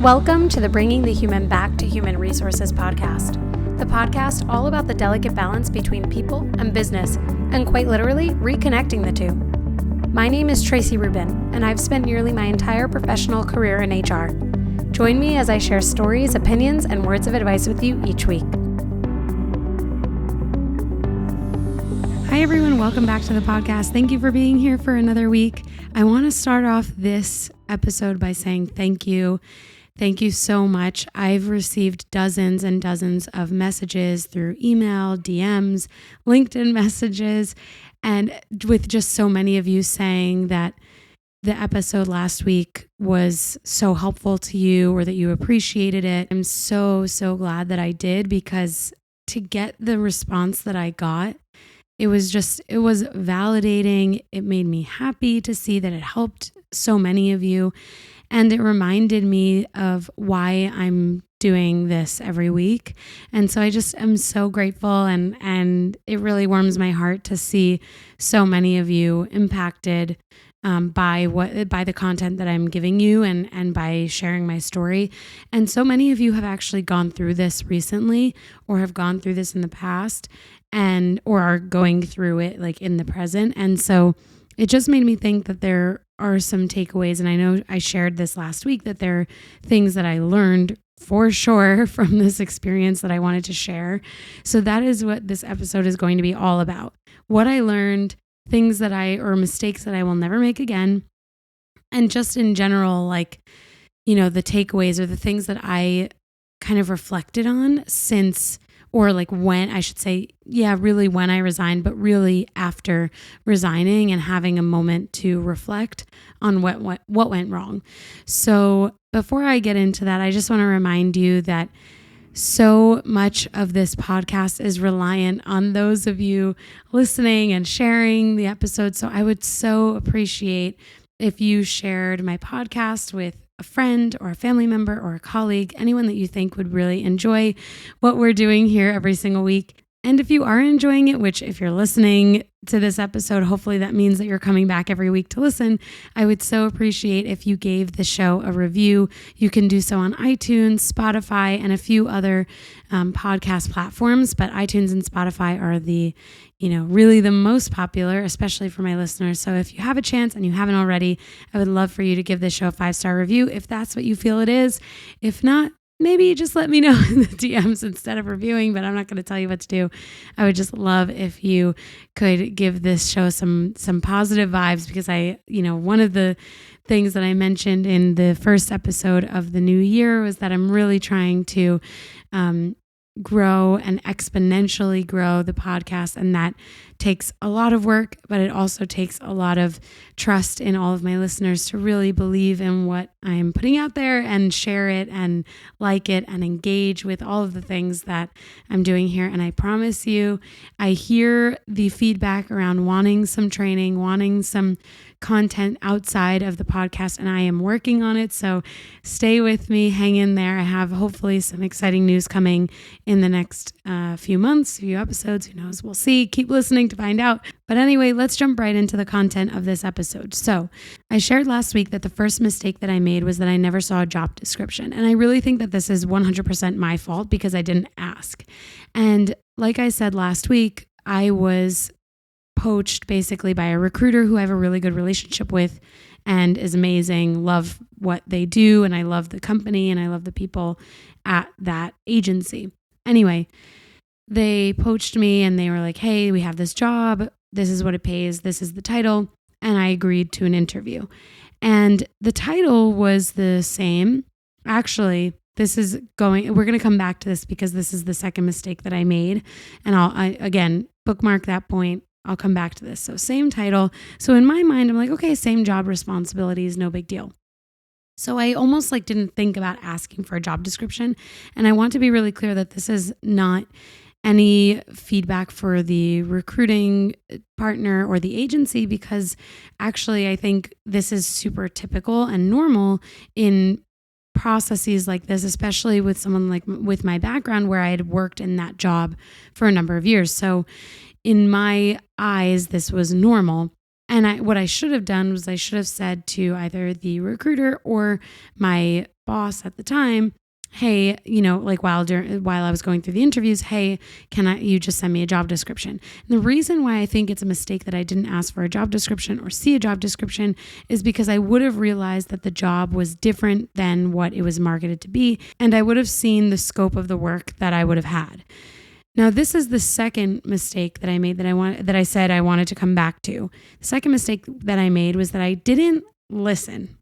Welcome to the Bringing the Human Back to Human Resources podcast, the podcast all about the delicate balance between people and business, and quite literally reconnecting the two. My name is Tracy Rubin, and I've spent nearly my entire professional career in HR. Join me as I share stories, opinions, and words of advice with you each week. Hi everyone, welcome back to the podcast. Thank you for being here for another week. I want to start off this episode by saying thank you. Thank you so much. I've received dozens and dozens of messages through email, DMs, LinkedIn messages, and with just so many of you saying that the episode last week was so helpful to you or that you appreciated it. I'm so glad that I did, because to get the response that I got, it was validating. It made me happy to see that it helped so many of you. And it reminded me of why I'm doing this every week. And so I just am so grateful, and it really warms my heart to see so many of you impacted by the content that I'm giving you and by sharing my story. And so many of you have actually gone through this recently, or have gone through this in the past, or are going through it like in the present. And so it just made me think that there are some takeaways. And I know I shared this last week, that there are things that I learned for sure from this experience that I wanted to share. So that is what this episode is going to be all about. What I learned, things that or mistakes that I will never make again. And just in general, the takeaways or the things that I kind of reflected on since, or when I should say, really when I resigned, but really after resigning and having a moment to reflect on what went wrong. So before I get into that, I just want to remind you that so much of this podcast is reliant on those of you listening and sharing the episode. So I would so appreciate if you shared my podcast with a friend or a family member or a colleague, anyone that you think would really enjoy what we're doing here every single week. And if you are enjoying it, which if you're listening to this episode, hopefully that means that you're coming back every week to listen, I would so appreciate if you gave the show a review. You can do so on iTunes, Spotify, and a few other podcast platforms, but iTunes and Spotify are really the most popular, especially for my listeners. So if you have a chance and you haven't already, I would love for you to give this show a 5-star review if that's what you feel it is. If not, maybe just let me know in the DMs instead of reviewing, but I'm not going to tell you what to do. I would just love if you could give this show some positive vibes, because one of the things that I mentioned in the first episode of the new year was that I'm really trying to grow and exponentially grow the podcast. And that takes a lot of work, but it also takes a lot of trust in all of my listeners to really believe in what I'm putting out there and share it and like it and engage with all of the things that I'm doing here. And I promise you, I hear the feedback around wanting some training, wanting some content outside of the podcast, and I am working on it. So stay with me, hang in there. I have hopefully some exciting news coming in the next few months, few episodes, who knows, we'll see. Keep listening to find out. But anyway, let's jump right into the content of this episode. So I shared last week that the first mistake that I made was that I never saw a job description. And I really think that this is 100% my fault, because I didn't ask. And like I said last week, I was poached basically by a recruiter who I have a really good relationship with and is amazing. Love what they do, and I love the company, and I love the people at that agency. Anyway, they poached me and they were like, hey, we have this job. This is what it pays. This is the title. And I agreed to an interview. And the title was the same. Actually, we're going to come back to this, because this is the second mistake that I made. And again, bookmark that point. I'll come back to this. So same title. So in my mind, I'm like, okay, same job responsibilities, no big deal. So I almost didn't think about asking for a job description. And I want to be really clear that this is not any feedback for the recruiting partner or the agency, because actually I think this is super typical and normal in processes like this, especially with someone with my background, where I had worked in that job for a number of years. So in my eyes, this was normal. What I should have done was I should have said to either the recruiter or my boss at the time, hey, like while I was going through the interviews, hey, you just send me a job description? And the reason why I think it's a mistake that I didn't ask for a job description or see a job description is because I would have realized that the job was different than what it was marketed to be, and I would have seen the scope of the work that I would have had. Now, this is the second mistake that I made that I said I wanted to come back to. The second mistake that I made was that I didn't listen.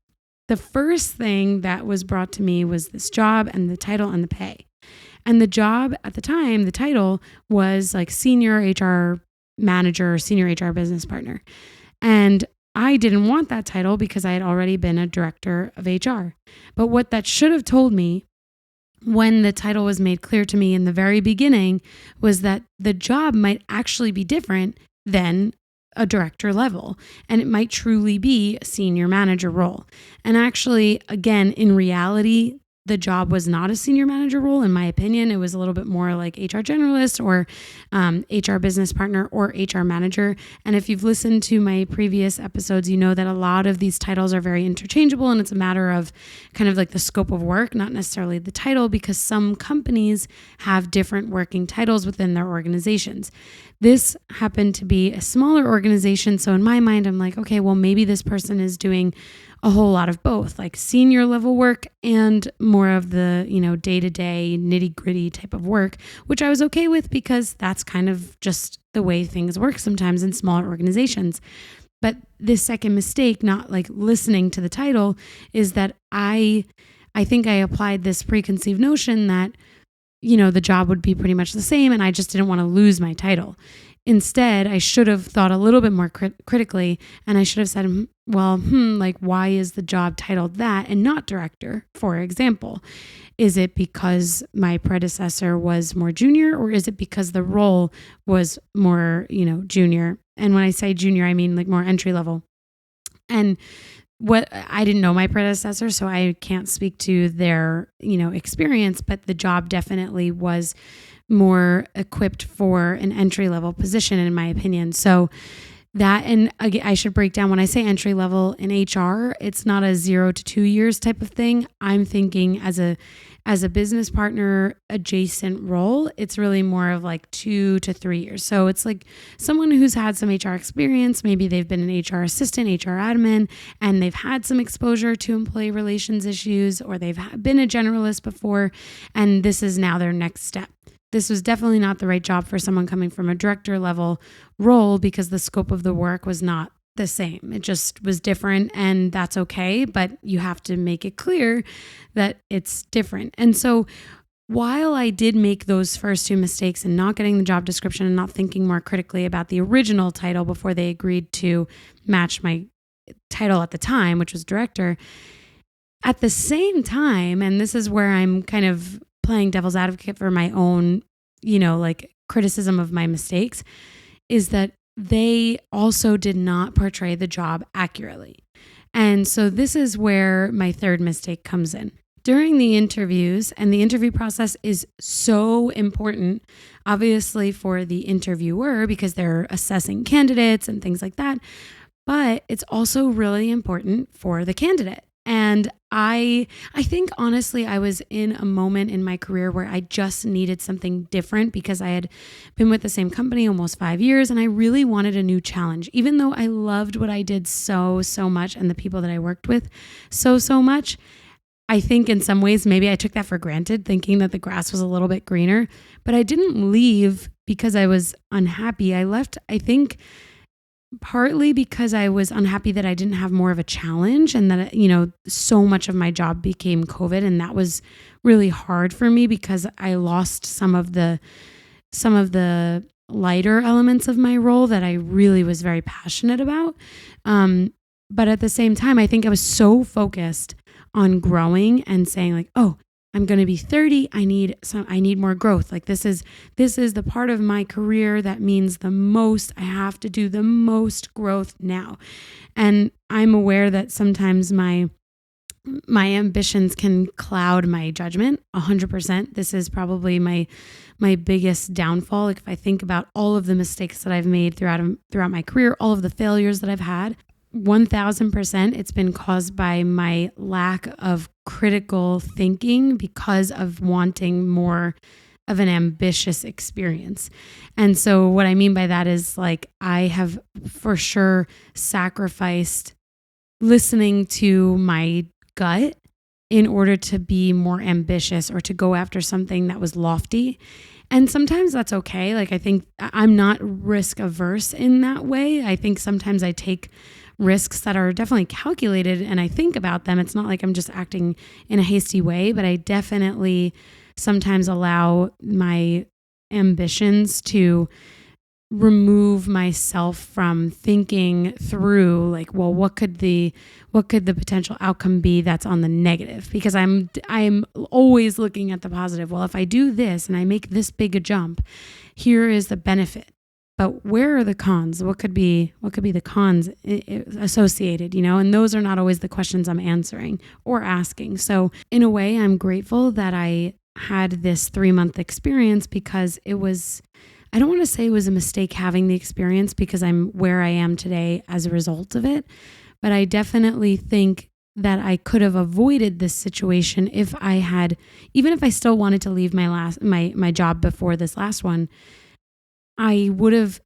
The first thing that was brought to me was this job and the title and the pay. And the job at the time, the title was like senior HR manager or senior HR business partner. And I didn't want that title because I had already been a director of HR. But what that should have told me when the title was made clear to me in the very beginning was that the job might actually be different than a director level, and it might truly be a senior manager role. And actually, again, in reality, the job was not a senior manager role. In my opinion, it was a little bit more like HR generalist or HR business partner or HR manager. And if you've listened to my previous episodes, you know that a lot of these titles are very interchangeable, and it's a matter of kind of like the scope of work, not necessarily the title, because some companies have different working titles within their organizations. This happened to be a smaller organization. So in my mind, I'm like, okay, well, maybe this person is doing a whole lot of both, like senior level work and more of the, day-to-day nitty-gritty type of work, which I was okay with because that's kind of just the way things work sometimes in smaller organizations. But this second mistake, not like listening to the title, is that I think I applied this preconceived notion that, the job would be pretty much the same, and I just didn't want to lose my title. Instead, I should have thought a little bit more critically, and I should have said, well, like, why is the job titled that and not director, for example? Is it because my predecessor was more junior, or is it because the role was more, junior? And when I say junior, I mean like more entry level. And what I didn't know my predecessor, so I can't speak to their, experience, but the job definitely was more equipped for an entry level position, in my opinion. So that, and again, I should break down when I say entry level in HR, it's not a 0 to 2 years type of thing. I'm thinking as a business partner adjacent role, it's really more of like 2 to 3 years. So it's like someone who's had some HR experience, maybe they've been an HR assistant, HR admin, and they've had some exposure to employee relations issues, or they've been a generalist before, and this is now their next step. This was definitely not the right job for someone coming from a director level role because the scope of the work was not the same. It just was different, and that's okay, but you have to make it clear that it's different. And so while I did make those first two mistakes and not getting the job description and not thinking more critically about the original title before they agreed to match my title at the time, which was director, at the same time, and this is where I'm kind of playing devil's advocate for my own, like criticism of my mistakes, is that they also did not portray the job accurately. And so this is where my third mistake comes in. During the interviews, and the interview process is so important, obviously for the interviewer, because they're assessing candidates and things like that, but it's also really important for the candidate. And I think honestly, I was in a moment in my career where I just needed something different because I had been with the same company almost 5 years, and I really wanted a new challenge. Even though I loved what I did so much and the people that I worked with so much, I think in some ways maybe I took that for granted, thinking that the grass was a little bit greener. But I didn't leave because I was unhappy. I left, I think, partly because I was unhappy that I didn't have more of a challenge, and that, so much of my job became COVID, and that was really hard for me because I lost some of the lighter elements of my role that I really was very passionate about. But at the same time, I think I was so focused on growing and saying like, oh, I'm going to be 30. I need more growth. Like this is the part of my career that means the most. I have to do the most growth now. And I'm aware that sometimes my my ambitions can cloud my judgment 100%. This is probably my biggest downfall. Like if I think about all of the mistakes that I've made throughout my career, all of the failures that I've had, 1000%, it's been caused by my lack of critical thinking because of wanting more of an ambitious experience. And so what I mean by that is like I have for sure sacrificed listening to my gut in order to be more ambitious or to go after something that was lofty. And sometimes that's okay. Like I think I'm not risk averse in that way. I think sometimes I take risks that are definitely calculated and I think about them. It's not like I'm just acting in a hasty way, but I definitely sometimes allow my ambitions to remove myself from thinking through like, well, what could the potential outcome be that's on the negative? Because I'm always looking at the positive. Well, if I do this and I make this big a jump, here is the benefit. But where are the cons? What could be the cons associated, And those are not always the questions I'm answering or asking. So in a way, I'm grateful that I had this 3-month experience because I don't want to say it was a mistake having the experience because I'm where I am today as a result of it. But I definitely think that I could have avoided this situation if I had, even if I still wanted to leave my job before this last one, I would have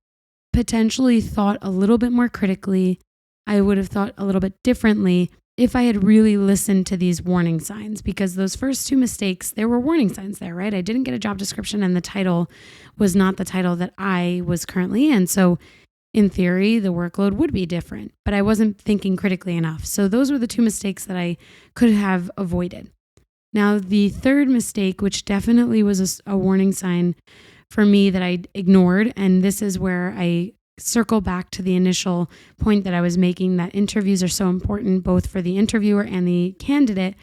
potentially thought a little bit more critically. I would have thought a little bit differently if I had really listened to these warning signs, because those first 2 mistakes, there were warning signs there, right? I didn't get a job description and the title was not the title that I was currently in. So in theory, the workload would be different, but I wasn't thinking critically enough. So those were the 2 mistakes that I could have avoided. Now, the third mistake, which definitely was a warning sign for me that I ignored, and this is where I circle back to the initial point that I was making, that interviews are so important both for the interviewer and the candidate,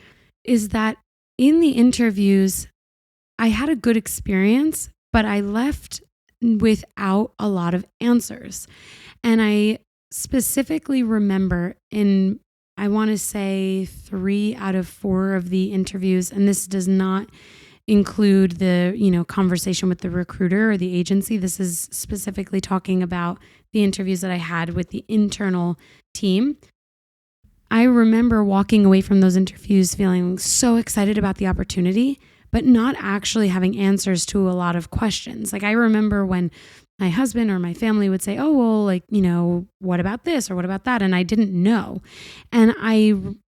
is that in the interviews, I had a good experience, but I left without a lot of answers. And I specifically remember I want to say 3 out of 4 of the interviews, and this does not include the, conversation with the recruiter or the agency. This is specifically talking about the interviews that I had with the internal team. I remember walking away from those interviews feeling so excited about the opportunity, but not actually having answers to a lot of questions. Like I remember when my husband or my family would say, oh, well, what about this or what about that? And I didn't know. And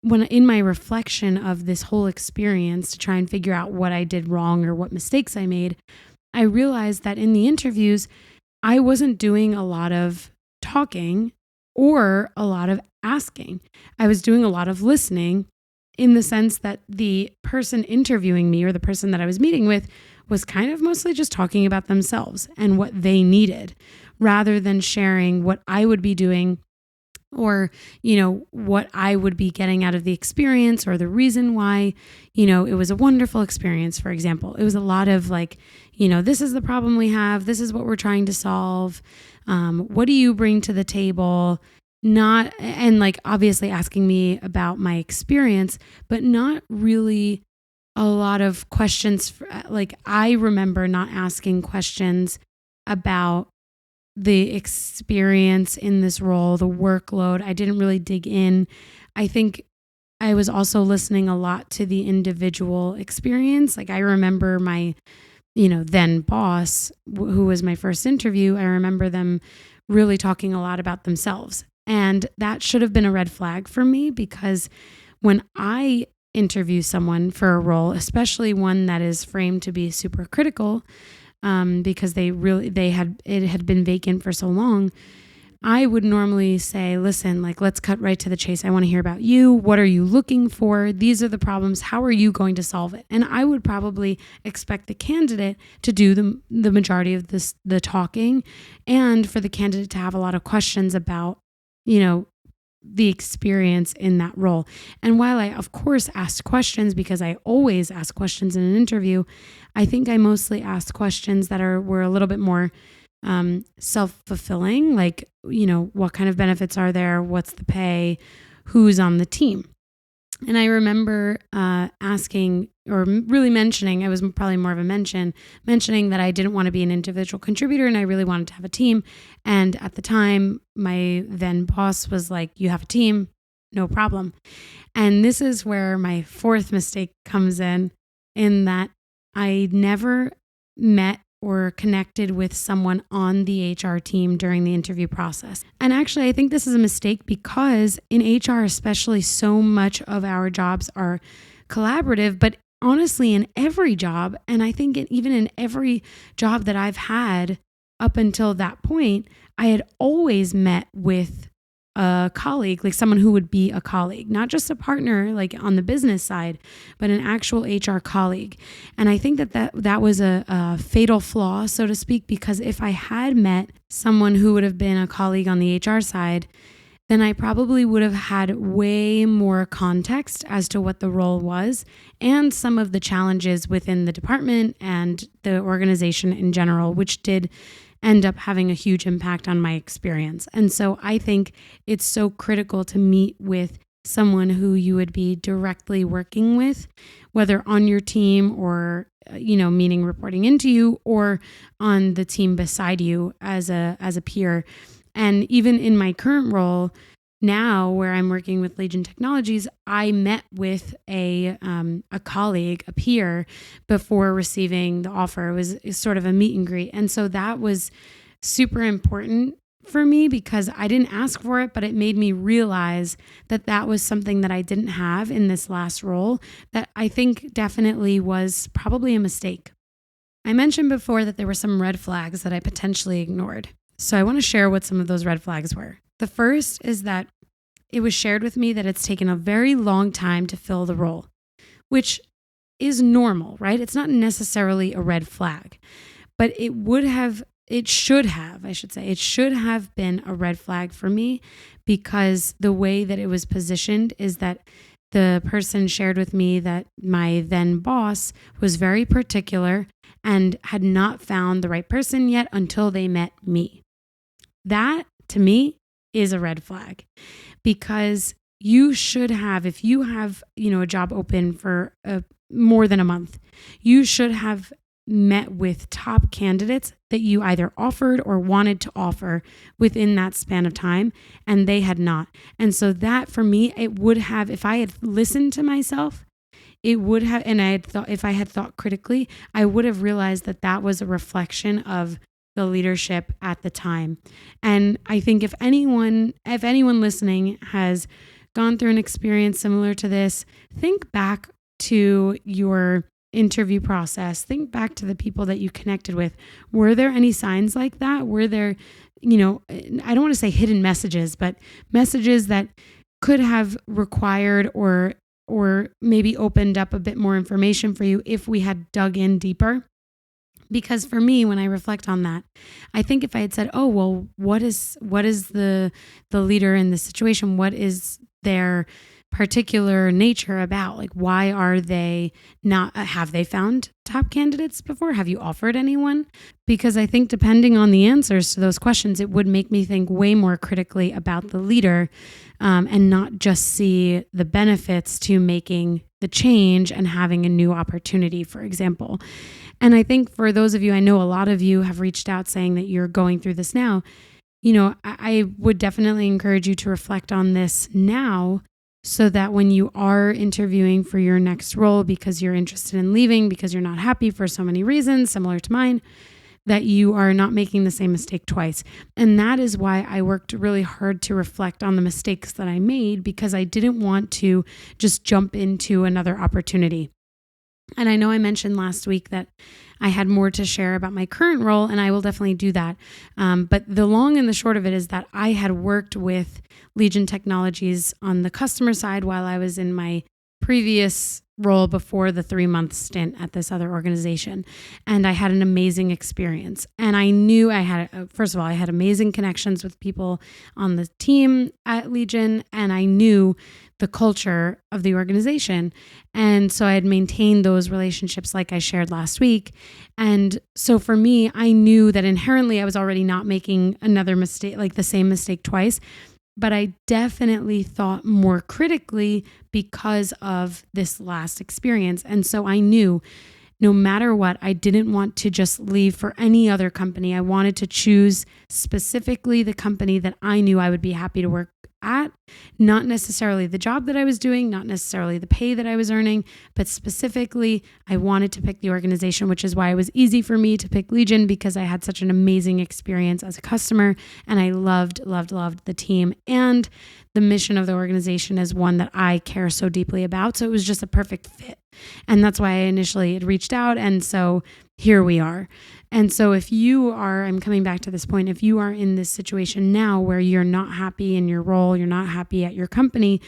when in my reflection of this whole experience to try and figure out what I did wrong or what mistakes I made, I realized that in the interviews, I wasn't doing a lot of talking or a lot of asking. I was doing a lot of listening, in the sense that the person interviewing me or the person that I was meeting with was kind of mostly just talking about themselves and what they needed, rather than sharing what I would be doing or, what I would be getting out of the experience or the reason why, it was a wonderful experience, for example. It was a lot of like, this is the problem we have. This is what we're trying to solve. What do you bring to the table? And like obviously asking me about my experience, but not really a lot of questions. Like I remember not asking questions about the experience in this role, the workload. I didn't really dig in. I think I was also listening a lot to the individual experience. Like I remember my, then boss, who was my first interview, I remember them really talking a lot about themselves. And that should have been a red flag for me, because when I interview someone for a role, especially one that is framed to be super critical, because it had been vacant for so long, I would normally say, listen, like, let's cut right to the chase. I want to hear about you. What are you looking for? These are the problems. How are you going to solve it? And I would probably expect the candidate to do the majority of the talking, and for the candidate to have a lot of questions about, the experience in that role. And while I, of course, asked questions, because I always ask questions in an interview, I think I mostly asked questions that were a little bit more self-fulfilling, like, what kind of benefits are there? What's the pay? Who's on the team? And I remember asking, or really mentioning, it was probably more of a mentioning that I didn't want to be an individual contributor and I really wanted to have a team. And at the time, my then boss was like, you have a team, no problem. And this is where my fourth mistake comes in that I never met or connected with someone on the HR team during the interview process. And actually, I think this is a mistake because in HR, especially, so much of our jobs are collaborative, but honestly, in every job, and I think even in every job that I've had up until that point, I had always met with a colleague, like someone who would be a colleague, not just a partner like on the business side, but an actual HR colleague. And I think that was a fatal flaw, so to speak, because if I had met someone who would have been a colleague on the HR side, then I probably would have had way more context as to what the role was and some of the challenges within the department and the organization in general, which did end up having a huge impact on my experience. And so I think it's so critical to meet with someone who you would be directly working with, whether on your team or, meaning reporting into you or on the team beside you as a peer. And even in my current role now, where I'm working with Legion Technologies, I met with a colleague, a peer, before receiving the offer. It was sort of a meet and greet. And so that was super important for me because I didn't ask for it, but it made me realize that was something that I didn't have in this last role that I think definitely was probably a mistake. I mentioned before that there were some red flags that I potentially ignored. So I want to share what some of those red flags were. The first is that it was shared with me that it's taken a very long time to fill the role, which is normal, right? It's not necessarily a red flag, but it should have been a red flag for me because the way that it was positioned is that the person shared with me that my then boss was very particular and had not found the right person yet until they met me. That, to me, is a red flag because you should have, if you have, a job open for more than a month, you should have met with top candidates that you either offered or wanted to offer within that span of time, and they had not. And so that, for me, it would have, if I had listened to myself, it would have, and if I had thought critically, I would have realized that was a reflection of the leadership at the time. And I think if anyone listening has gone through an experience similar to this, think back to your interview process. Think back to the people that you connected with. Were there any signs like that? Were there, I don't want to say hidden messages, but messages that could have required or maybe opened up a bit more information for you if we had dug in deeper? Because for me, when I reflect on that, I think if I had said, oh, well, what is the leader in this situation? What is their particular nature about? Like, why are they not, have they found top candidates before? Have you offered anyone? Because I think depending on the answers to those questions, it would make me think way more critically about the leader and not just see the benefits to making the change and having a new opportunity, for example. And I think for those of you, I know a lot of you have reached out saying that you're going through this now. I would definitely encourage you to reflect on this now so that when you are interviewing for your next role because you're interested in leaving, because you're not happy for so many reasons, similar to mine, that you are not making the same mistake twice. And that is why I worked really hard to reflect on the mistakes that I made because I didn't want to just jump into another opportunity. And I know I mentioned last week that I had more to share about my current role, and I will definitely do that. But the long and the short of it is that I had worked with Legion Technologies on the customer side while I was in my previous role before the 3-month stint at this other organization. And I had an amazing experience. And I knew I had, first of all, I had amazing connections with people on the team at Legion, and I knew the culture of the organization. And so I had maintained those relationships like I shared last week. And so for me, I knew that inherently I was already not making another mistake, like the same mistake twice. but I definitely thought more critically because of this last experience. And so I knew no matter what, I didn't want to just leave for any other company. I wanted to choose specifically the company that I knew I would be happy to work at, not necessarily the job that I was doing, not necessarily the pay that I was earning, but specifically I wanted to pick the organization, which is why it was easy for me to pick Legion, because I had such an amazing experience as a customer and I loved the team, and the mission of the organization is one that I care so deeply about. So it was just a perfect fit. And that's why I initially had reached out. And so here we are. And so if you are, I'm coming back to this point, if you are in this situation now where you're not happy in your role, you're not happy at your company,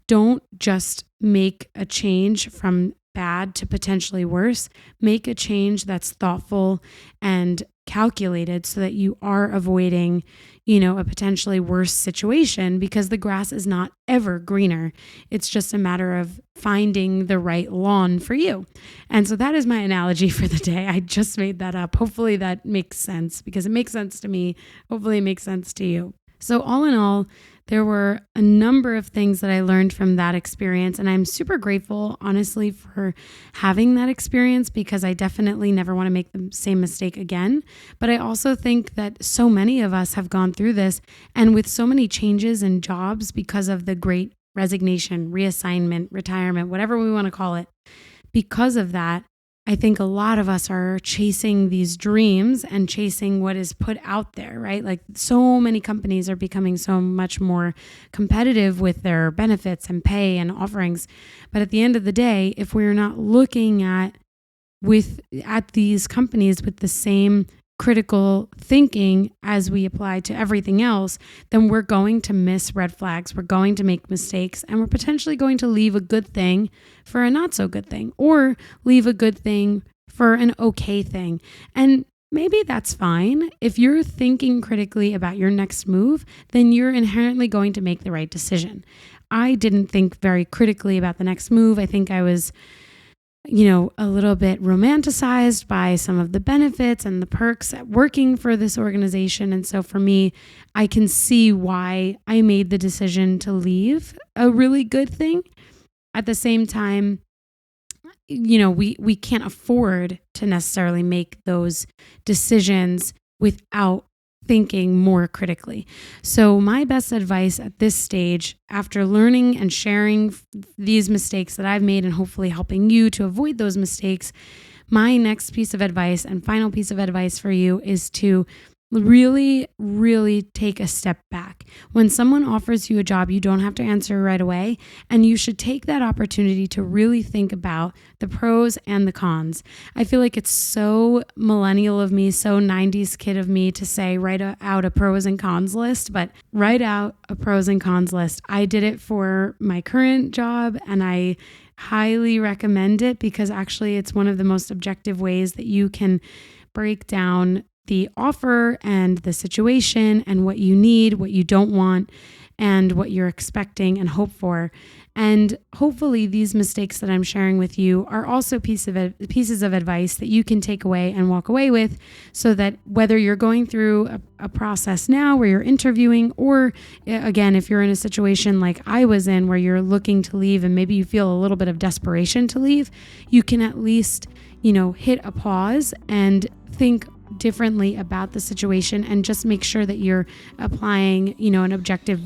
don't just make a change from bad to potentially worse. Make a change that's thoughtful and calculated so that you are avoiding, a potentially worse situation, because the grass is not ever greener. It's just a matter of finding the right lawn for you. And so that is my analogy for the day. I just made that up. Hopefully that makes sense, because it makes sense to me. Hopefully it makes sense to you. So all in all, there were a number of things that I learned from that experience, and I'm super grateful, honestly, for having that experience, because I definitely never want to make the same mistake again. But I also think that so many of us have gone through this, and with so many changes in jobs because of the great resignation, reassignment, retirement, whatever we want to call it, because of that, I think a lot of us are chasing these dreams and chasing what is put out there, right? Like so many companies are becoming so much more competitive with their benefits and pay and offerings. But at the end of the day, if we're not looking at these companies with the same critical thinking as we apply to everything else, then we're going to miss red flags. We're going to make mistakes, and we're potentially going to leave a good thing for a not so good thing, or leave a good thing for an okay thing. And maybe that's fine. If you're thinking critically about your next move, then you're inherently going to make the right decision. I didn't think very critically about the next move. I think I was a little bit romanticized by some of the benefits and the perks at working for this organization. And so for me, I can see why I made the decision to leave a really good thing. At the same time, we can't afford to necessarily make those decisions without thinking more critically. So my best advice at this stage, after learning and sharing these mistakes that I've made and hopefully helping you to avoid those mistakes, my next piece of advice and final piece of advice for you is to really, really take a step back. When someone offers you a job, you don't have to answer right away, and you should take that opportunity to really think about the pros and the cons. I feel like it's so millennial of me, so 90s kid of me to say write out a pros and cons list, but write out a pros and cons list. I did it for my current job, and I highly recommend it, because actually it's one of the most objective ways that you can break down the offer and the situation and what you need, what you don't want, and what you're expecting and hope for. And hopefully these mistakes that I'm sharing with you are also pieces of advice that you can take away and walk away with, so that whether you're going through a process now where you're interviewing, or again, if you're in a situation like I was in where you're looking to leave and maybe you feel a little bit of desperation to leave, you can at least, hit a pause and think differently about the situation, and just make sure that you're applying, an objective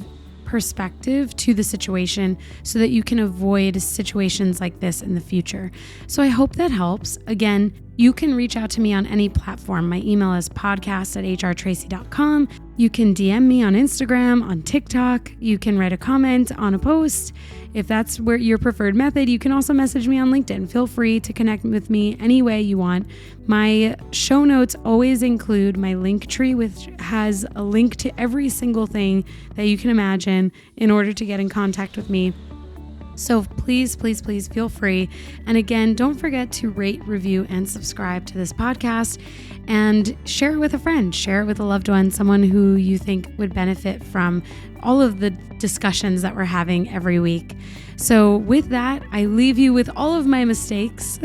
perspective to the situation so that you can avoid situations like this in the future. So I hope that helps. Again, you can reach out to me on any platform. My email is podcast@hrtracy.com. You can DM me on Instagram, on TikTok. You can write a comment on a post. If that's where your preferred method, you can also message me on LinkedIn. Feel free to connect with me any way you want. My show notes always include my link tree, which has a link to every single thing that you can imagine in order to get in contact with me. So please, please, please feel free. And again, don't forget to rate, review, and subscribe to this podcast, and share it with a friend, share it with a loved one, someone who you think would benefit from all of the discussions that we're having every week. So with that, I leave you with all of my mistakes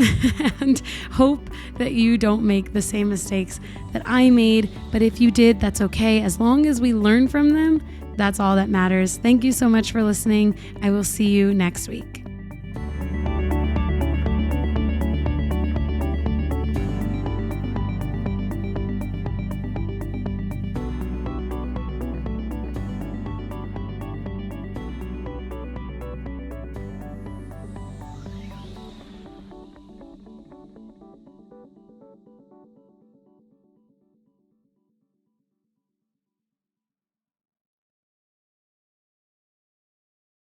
and hope that you don't make the same mistakes that I made. But if you did, that's okay. As long as we learn from them, That's all that matters. Thank you so much for listening. I will see you next week.